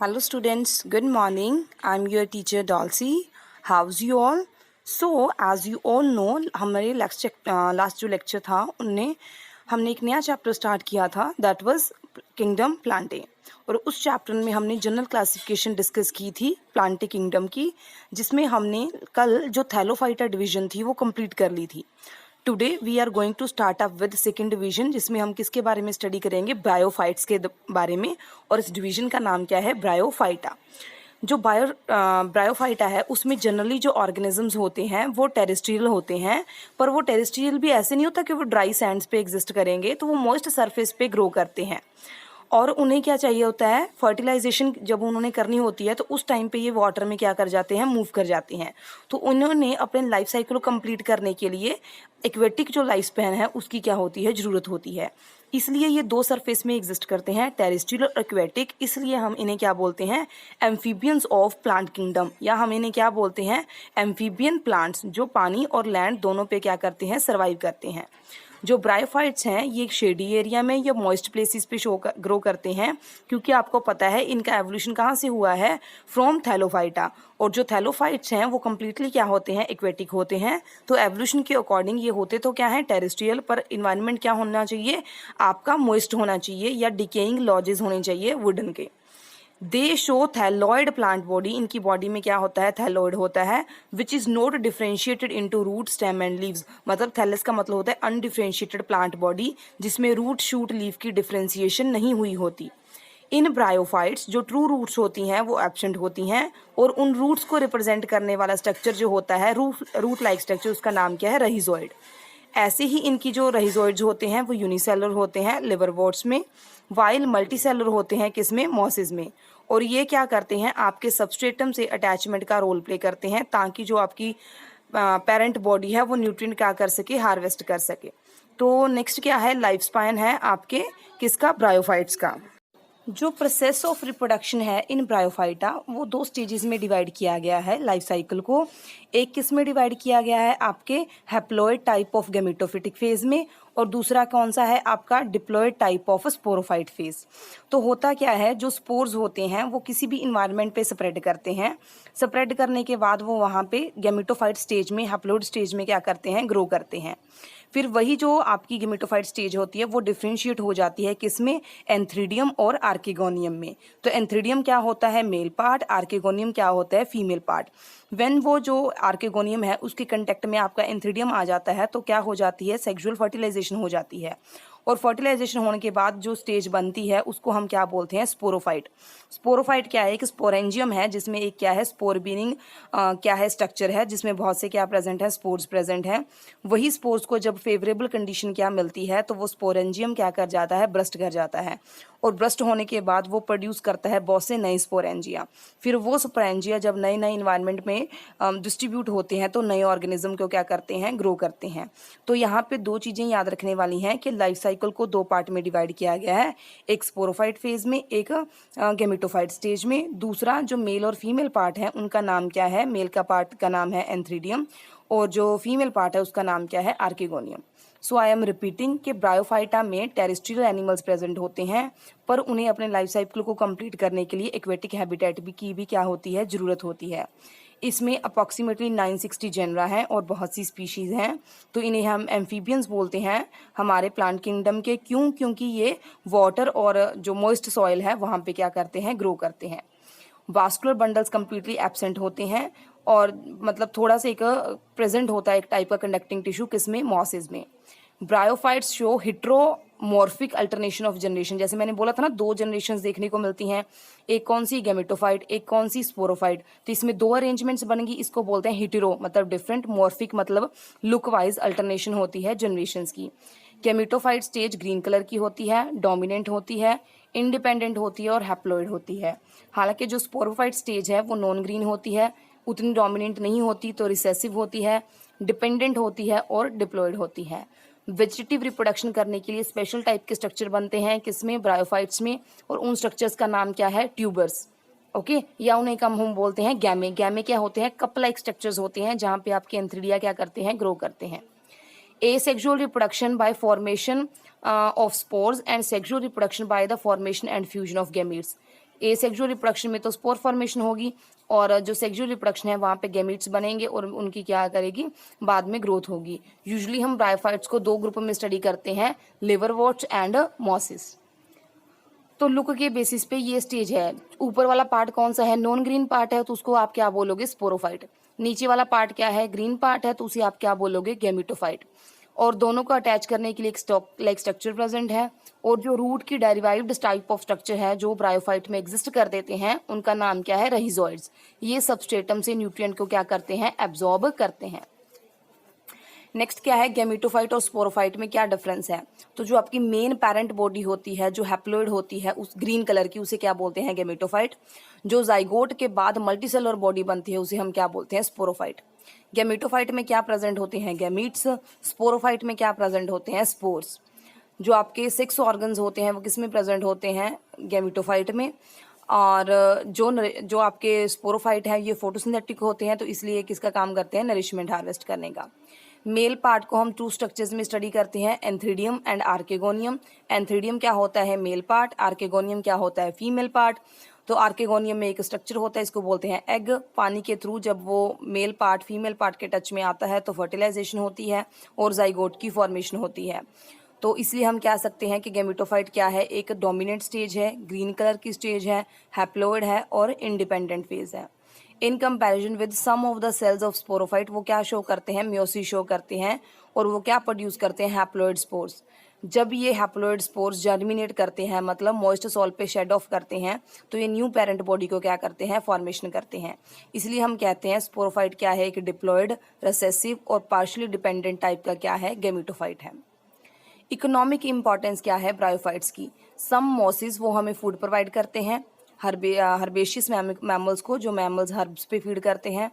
Hello students, good morning. I'm your teacher Dulcie. How's you all? So as you all know, हमारे last जो lecture था उनने हमने एक नया चैप्टर स्टार्ट किया था दैट वाज किंगडम प्लांटे और उस चैप्टर में हमने जनरल क्लासिफिकेशन डिस्कस की थी प्लांटे किंगडम की, जिसमें हमने कल जो थैलोफाइटा डिवीजन थी वो कंप्लीट कर ली थी। Today we are going to start up with second division, जिसमें हम किसके बारे में स्टडी करेंगे, ब्रायोफाइट्स के बारे में। और इस डिवीजन का नाम क्या है, ब्रायोफाइटा। जो ब्रायोफाइटा है उसमें जनरली जो ऑर्गेनिजम्स होते हैं वो टेरेस्ट्रियल होते हैं, पर वो टेरेस्ट्रियल भी ऐसे नहीं होता कि वो ड्राई सैंड्स पे एग्जिस्ट करेंगे, तो वो मॉइस्ट सरफेस पे ग्रो करते हैं। और उन्हें क्या चाहिए होता है, फर्टिलाइजेशन जब उन्होंने करनी होती है तो उस टाइम पे ये वाटर में क्या कर जाते हैं, मूव कर जाते हैं। तो उन्होंने अपने लाइफ साइकिल को कंप्लीट करने के लिए एक्वेटिक जो लाइफ स्पैन है उसकी क्या होती है, ज़रूरत होती है। इसलिए ये दो सरफेस में एग्जिस्ट करते हैं, टेरेस्ट्रियल और एक्वेटिक। इसलिए हम इन्हें क्या बोलते हैं, एम्फीबियंस ऑफ प्लांट किंगडम, या हम इन्हें क्या बोलते हैं, एम्फीबियन प्लांट्स, जो पानी और लैंड दोनों पे क्या करते हैं, सर्वाइव करते हैं। जो ब्रायोफाइट्स हैं ये शेडी एरिया में या मॉइस्ट प्लेसेस पे ग्रो करते हैं, क्योंकि आपको पता है इनका एवोल्यूशन कहाँ से हुआ है, फ्रॉम थैलोफाइटा। और जो थैलोफाइट्स हैं वो कम्प्लीटली क्या होते हैं, एक्वेटिक होते हैं। तो एवोल्यूशन के अकॉर्डिंग ये होते तो क्या है, टेरेस्ट्रियल, पर इन्वायरमेंट क्या होना चाहिए, आपका मॉइस्ट होना चाहिए या डिकेइंग लॉजेस होने चाहिए वुडन के। They show thalloid plant body, इनकी बॉडी में क्या होता है, थैलोइड होता है, which is not differentiated into root, stem and leaves. मतलब थैलस का मतलब होता है अनडिफ्रेंशिएटेड प्लांट बॉडी, जिसमें रूट, शूट, लीव की डिफ्रेंशिएशन नहीं हुई होती। इन ब्रायोफाइट्स जो ट्रू रूट्स होती हैं वो एब्सेंट होती हैं, और उन रूट्स को रिप्रेजेंट करने वाला स्ट्रक्चर जो होता है, रूट लाइक स्ट्रक्चर, उसका नाम क्या है, रहिजोइड। ऐसे ही इनकी जो रहिजोइड्स होते हैं वो यूनिसेलुलर होते हैं लिवरवॉर्ट्स में, वाइल मल्टीसेलुलर होते हैं किसमें, मॉसेस में। और ये क्या करते हैं, आपके सबस्ट्रेटम से अटैचमेंट का रोल प्ले करते हैं, ताकि जो आपकी पेरेंट बॉडी है वो न्यूट्रिएंट क्या कर सके, हार्वेस्ट कर सके। तो नेक्स्ट क्या है, लाइफ स्पैन है आपके किसका, ब्रायोफाइट्स का। जो प्रोसेस ऑफ रिप्रोडक्शन है इन ब्रायोफाइटा वो दो स्टेजेस में डिवाइड किया गया है लाइफ साइकिल को। एक किस में डिवाइड किया गया है, आपके haploid type of gametophytic phase में, और दूसरा कौन सा है आपका, diploid type of sporophyte phase. तो होता क्या है, जो स्पोर्स होते हैं वो किसी भी इन्वायरमेंट पे स्प्रेड करते हैं, स्प्रेड करने के बाद वो वहाँ पे गैमेटोफाइट स्टेज में, हैप्लॉइड स्टेज में क्या करते हैं, ग्रो करते हैं। फिर वही जो आपकी गेमेटोफाइट स्टेज होती है वो डिफ्रेंशिएट हो जाती है किसमें, एंथ्रीडियम और आर्किगोनियम में। तो एंथ्रीडियम क्या होता है, मेल पार्ट, आर्किगोनियम क्या होता है, फीमेल पार्ट। व्हेन वो जो आर्किगोनियम है उसके कंटेक्ट में आपका एंथ्रीडियम आ जाता है तो क्या हो जाती है, सेक्सुअल फर्टिलाइजेशन हो जाती है। और फर्टिलाइजेशन होने के बाद जो स्टेज बनती है उसको हम क्या बोलते हैं, स्पोरोफाइट। स्पोरोफाइट क्या है, एक स्पोरेंजियम है जिसमें एक क्या है, स्पोर बीनिंग क्या है, स्ट्रक्चर है, जिसमें बहुत से क्या प्रेजेंट है, स्पोर्स प्रेजेंट है। वही स्पोर्स को जब फेवरेबल कंडीशन क्या मिलती है तो वो स्पोरेंजियम क्या कर जाता है, ब्रस्ट कर जाता है, और ब्रस्ट होने के बाद वो प्रोड्यूस करता है बहुत से नए स्पोरेंजिया। फिर वो स्पोरेंजिया जब नए नए इन्वायरमेंट में डिस्ट्रीब्यूट होते हैं तो नए ऑर्गेनिज्म को क्या करते हैं, ग्रो करते हैं। तो यहाँ पे दो चीज़ें याद रखने वाली हैं कि लाइफ साइकिल को दो पार्ट में डिवाइड किया गया है, एक स्पोरोफाइट फेज में, एक गेमेटोफाइट स्टेज में। दूसरा जो मेल और फीमेल पार्ट है उनका नाम क्या है, मेल का पार्ट का नाम है एंथ्रीडियम, और जो फीमेल पार्ट है उसका नाम क्या है, archegonium. So I am repeating कि ब्रायोफाइटा में टेरेस्ट्रियल एनिमल्स प्रेजेंट होते हैं, पर उन्हें अपने लाइफ साइकिल को कंप्लीट करने के लिए एक्वेटिक हैबिटेट की भी क्या होती है, ज़रूरत होती है। इसमें अप्रॉक्सीमेटली 960 जेनरा हैं और बहुत सी स्पीशीज़ हैं। तो इन्हें हम एम्फीबियंस बोलते हैं हमारे प्लांट किंगडम के। क्यों, क्योंकि ये वाटर और जो मॉइस्ट सॉइल है वहाँ पे क्या करते हैं, ग्रो करते हैं। वास्कुलर बंडल्स कम्प्लीटली एब्सेंट होते हैं, और मतलब थोड़ा सा एक प्रेजेंट होता है एक टाइप का कंडक्टिंग टिश्यू किसमें, मॉसेज में। Bryophytes show heteromorphic alternation of generation, जैसे मैंने बोला था ना, दो जनरेशन्स देखने को मिलती हैं, एक कौन सी, गैमेटोफाइट, एक कौन सी, स्पोरोफाइट। तो इसमें दो अरेंजमेंट्स बनेंगी, इसको बोलते हैं हिटेरो मतलब डिफरेंट, मॉर्फिक मतलब लुक वाइज अल्टरनेशन होती है जनरेशन्स की। गैमेटोफाइट स्टेज ग्रीन कलर की होती है, डोमिनेंट होती है, इंडिपेंडेंट होती है और हैप्लॉइड होती है। हालांकि जो स्पोरोफाइट स्टेज है वो नॉन ग्रीन होती है, उतनी डोमिनेंट नहीं होती, तो रिसेसिव होती है, डिपेंडेंट होती है और डिप्लॉयड होती है। वेजिटेटिव रिप्रोडक्शन करने के लिए स्पेशल टाइप के स्ट्रक्चर बनते हैं किसमें, ब्रायोफाइट्स में, और उन स्ट्रक्चर्स का नाम क्या है, ट्यूबर्स। ओके, या उन्हें हम बोलते हैं गैमे। गैमे क्या होते हैं, कप लाइक स्ट्रक्चर्स होते हैं जहाँ पे आपके एंथ्रीडिया क्या करते हैं, ग्रो करते हैं। Asexual reproduction by formation of spores and sexual reproduction by the formation and fusion of gametes. A sexual reproduction में तो स्पोर फॉर्मेशन होगी, और जो सेक्सुअल रिप्रोडक्शन है वहाँ पे गैमीट्स बनेंगे और उनकी क्या करेगी, बाद में ग्रोथ होगी। यूजुअली हम ब्रायोफाइट्स को 2 ग्रुप में स्टडी करते हैं, लिवरवर्ट्स एंड मॉसिस। तो लुक के बेसिस पे ये स्टेज है। ऊपर वाला पार्ट कौन सा है, नॉन ग्रीन पार्ट है, तो उसको आप क्या बोलोगे, स्पोरोफाइट। नीचे वाला पार्ट क्या है, ग्रीन पार्ट है, तो उसे आप क्या बोलोगे, गैमेटोफाइट। और दोनों को अटैच करने के लिए एक स्टॉक लाइक स्ट्रक्चर प्रेजेंट है, और जो रूट की डेरिवाइव्ड टाइप ऑफ स्ट्रक्चर है जो ब्रायोफाइट में एग्जिस्ट कर देते हैं, उनका नाम क्या है, रहिजोइड्स। ये सबस्ट्रेटम से न्यूट्रिएंट को क्या करते हैं, एब्जॉर्ब करते हैं। नेक्स्ट क्या है, गैमेटोफाइट और स्पोरोफाइट में क्या डिफरेंस है। तो जो आपकी मेन पेरेंट बॉडी होती है, जो हैप्लॉइड होती है उस ग्रीन कलर की, उसे क्या बोलते हैं, गैमेटोफाइट। जो जाइगोट के बाद मल्टीसेलुलर बॉडी बनती है उसे हम क्या बोलते हैं, स्पोरोफाइट। गैमेटोफाइट में क्या प्रेजेंट होते हैं, गैमीट्स। स्पोरोफाइट में क्या प्रेजेंट होते हैं, स्पोर्स। जो आपके 6 ऑर्गन्स होते हैं वो किस में प्रेजेंट होते हैं, गैमेटोफाइट में। और जो आपके स्पोरोफाइट है ये फोटोसिंथेटिक होते हैं, तो इसलिए किसका काम करते हैं, नरिशमेंट हार्वेस्ट करने का। मेल पार्ट को हम 2 स्ट्रक्चर्स में स्टडी करते हैं, एंथ्रीडियम एंड आर्केगोनियम। एंथ्रीडियम क्या होता है, मेल पार्ट। आर्केगोनियम क्या होता है, फीमेल पार्ट। तो आर्केगोनियम में एक स्ट्रक्चर होता है, इसको बोलते हैं एग। पानी के थ्रू जब वो मेल पार्ट फीमेल पार्ट के टच में आता है तो फर्टिलाइजेशन होती है और जाइगोट की फॉर्मेशन होती है। तो इसलिए हम कह सकते हैं कि गैमेटोफाइट क्या है, एक डोमिनेंट स्टेज है, ग्रीन कलर की स्टेज है, हैप्लॉइड है और इंडिपेंडेंट फेज है। In comparison with some of the cells of sporophyte, वो क्या शो करते हैं, म्योसिस शो करते हैं, और वो क्या प्रोड्यूस करते हैं, हैप्लॉइड स्पोर्स। जब ये हैप्लॉइड स्पोर्स जर्मिनेट करते हैं, मतलब मॉइस्ट सॉइल पे शेड ऑफ करते हैं, तो ये न्यू पेरेंट बॉडी को क्या करते हैं, फॉर्मेशन करते हैं। इसलिए हम कहते हैं स्पोरोफाइट क्या है, एक डिप्लॉयड, रिसेसिव और पार्शियली डिपेंडेंट टाइप का क्या है, गैमेटोफाइट है। इकोनॉमिक इंपॉर्टेंस क्या है ब्रायोफाइट्स की। सम मॉसिस वो हमें फूड प्रोवाइड करते हैं, हर्बेशियस मैमल्स को, जो मैमल्स हर्ब्स पे फीड करते हैं।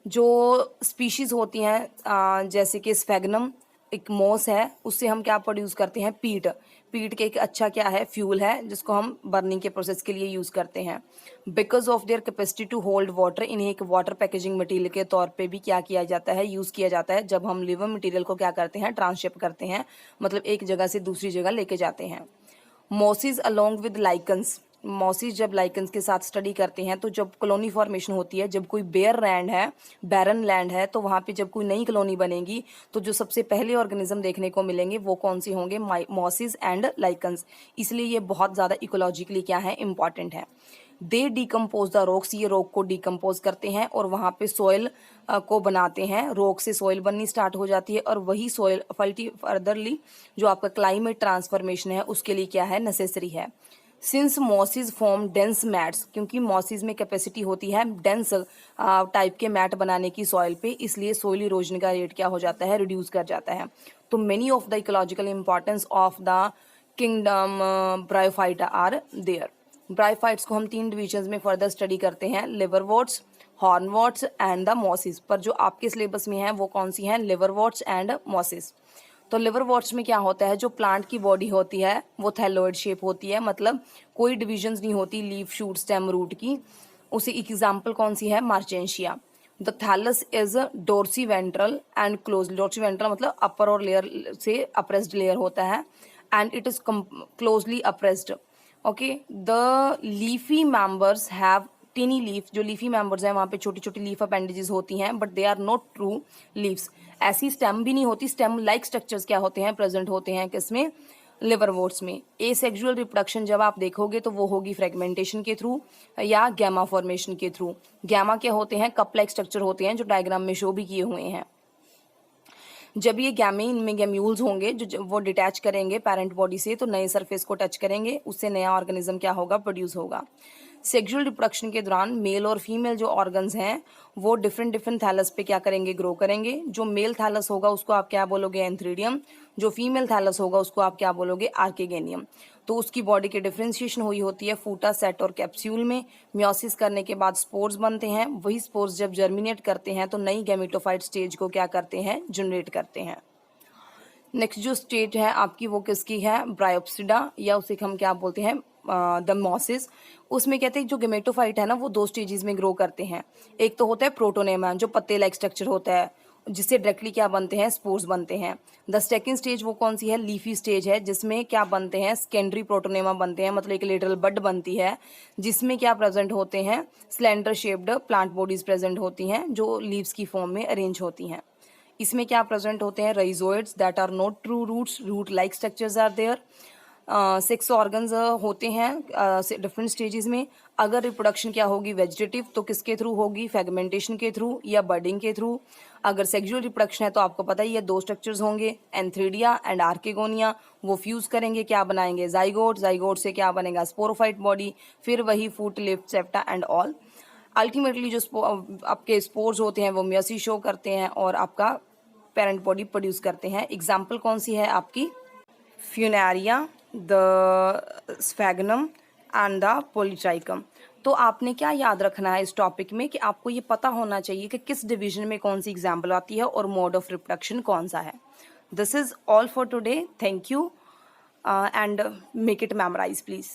जो स्पीशीज होती हैं जैसे कि स्फेगनम एक मॉस है, उससे हम क्या प्रोड्यूस करते हैं, पीट। पीट के एक अच्छा क्या है, फ्यूल है, जिसको हम बर्निंग के प्रोसेस के लिए यूज़ करते हैं। Because of their capacity to hold water, इन्हें एक वाटर पैकेजिंग मटेरियल के तौर पे भी क्या किया जाता है, यूज़ किया जाता है, जब हम लिवर मटेरियल को क्या करते हैं, ट्रांसशिप करते हैं, मतलब एक जगह से दूसरी जगह लेके जाते हैं। Mosses along with lichens, mosses जब लाइकन्स के साथ स्टडी करते हैं, तो जब कॉलोनी फॉर्मेशन होती है, जब कोई बैरन लैंड है, तो वहाँ पे जब कोई नई कॉलोनी बनेगी, तो जो सबसे पहले ऑर्गेनिज्म देखने को मिलेंगे वो कौन से होंगे, मॉसिस एंड लाइकन्स। इसलिए ये बहुत ज़्यादा इकोलॉजिकली क्या है, इंपॉर्टेंट है। दे डिकम्पोज द रॉक्स, ये रॉक को डिकम्पोज करते हैं और वहाँ पे सॉइल को बनाते हैं। रॉक से सॉइल बननी स्टार्ट हो जाती है, और वही सॉइल फर्दरली जो आपका क्लाइमेट ट्रांसफॉर्मेशन है उसके लिए क्या है, नेसेसरी है। Since mosses form dense mats, क्योंकि मॉसिस में कैपेसिटी होती है डेंस टाइप के मैट बनाने की सॉइल पे, इसलिए सॉइल इरोजन का रेट क्या हो जाता है, रिड्यूस कर जाता है। तो many of the ecological importance of the kingdom bryophyta are there. Bryophytes को हम 3 डिविजन्स में फर्दर स्टडी करते हैं, liverworts, hornworts and the mosses. पर जो आपके सिलेबस में है वो कौन सी हैं, लिवरवर्ट्स एंड मॉसिस। तो लिवरवर्ट्स में क्या होता है, जो प्लांट की बॉडी होती है वो थैलोइड शेप होती है, मतलब कोई डिविजन्स नहीं होती लीफ, शूट, स्टेम, रूट की। उसी एग्जाम्पल कौन सी है, Marchantia. The thallus is dorsiventral and close, dorsiventral मतलब अपर और लेयर से अप्रेस्ड लेयर होता है, and it is closely appressed. Okay, the leafy members have tiny leaf, जो लीफी मेंबर्स हैं वहाँ पे छोटी छोटी लीफ अपेंडेजेस होती हैं, but they are not true leaves. ऐसी स्टेम भी नहीं होती, स्टेम लाइक स्ट्रक्चर्स क्या होते हैं, प्रेजेंट होते हैं किसमें, लिवरवर्ट्स में। एसेक्सुअल रिप्रोडक्शन जब आप देखोगे तो वो होगी फ्रेगमेंटेशन के थ्रू या गैमा फॉर्मेशन के थ्रू। गैमा क्या होते हैं, कप लाइक स्ट्रक्चर होते हैं, जो डायग्राम में शो भी किए हुए हैं। जब ये गैमीन में गैम्यूल्स होंगे जो वो डिटैच करेंगे पेरेंट बॉडी से, तो नए सरफेस को टच करेंगे, उससे नया ऑर्गेनिज्म क्या होगा, प्रोड्यूस होगा। सेक्सुअल रिप्रोडक्शन के दौरान मेल और फीमेल जो ऑर्गन्स हैं वो डिफरेंट थैलस पे क्या करेंगे, ग्रो करेंगे। जो मेल थैलस होगा उसको आप क्या बोलोगे, एंथ्रीडियम। जो फीमेल थैलस होगा उसको आप क्या बोलोगे, आर्केगेनियम। तो उसकी बॉडी की डिफ्रेंशिएशन हुई होती है फूटा, सेट और कैप्सूल में। म्योसिस करने के बाद स्पोर्स बनते हैं, वही स्पोर्स जब जर्मिनेट करते हैं तो नई गैमेटोफाइट स्टेज को क्या करते हैं, जनरेट करते हैं। नेक्स्ट जो स्टेज है आपकी वो किसकी है, ब्रायोप्सिडा, या उसे हम क्या बोलते हैं, द मॉसिस। उसमें कहते हैं जो गेमेटोफाइट है ना वो 2 स्टेजेस में ग्रो करते हैं। एक तो होता है प्रोटोनेमा, जो पत्ते लाइक स्ट्रक्चर होता है, जिससे डायरेक्टली क्या बनते हैं, स्पोर्स बनते हैं। द सेकंड स्टेज वो कौन सी है, लीफी स्टेज है, जिसमें क्या बनते हैं, सेकेंडरी प्रोटोनेमा बनते हैं, मतलब एक लेटरल बड बनती है, जिसमें क्या प्रेजेंट होते हैं, slender shaped plant bodies present होती हैं जो लीव्स की फॉर्म में अरेंज होती हैं। इसमें क्या प्रेजेंट होते हैं, rhizoids that are not true roots, root like structures are there. 6 organs होते हैं डिफरेंट स्टेजेस में। अगर रिप्रोडक्शन क्या होगी वेजिटेटिव, तो किसके थ्रू होगी, फ्रेगमेंटेशन के थ्रू या बर्डिंग के थ्रू। अगर सेक्सुअल रिप्रोडक्शन है तो आपको पता ही है 2 स्ट्रक्चर्स होंगे, एंथ्रीडिया एंड आर्केगोनिया। वो फ्यूज करेंगे, क्या बनाएंगे, जाइगोट, जाइगोट से क्या बनेगा, स्पोरोफाइट बॉडी, फिर वही foot, lift, septa and all. Ultimately जो आपके स्पोर्स होते हैं वो मियोसिस शो करते हैं और आपका पेरेंट बॉडी प्रोड्यूस करते हैं। एग्जाम्पल कौन सी है आपकी, Funaria, the sphagnum and the पोलिट्राइकम। तो आपने क्या याद रखना है इस टॉपिक में कि आपको ये पता होना चाहिए कि किस डिवीजन में कौन सी एग्जाम्पल आती है और मोड ऑफ रिप्रोडक्शन कौन सा है। This is all for today, thank you and make it memorise please.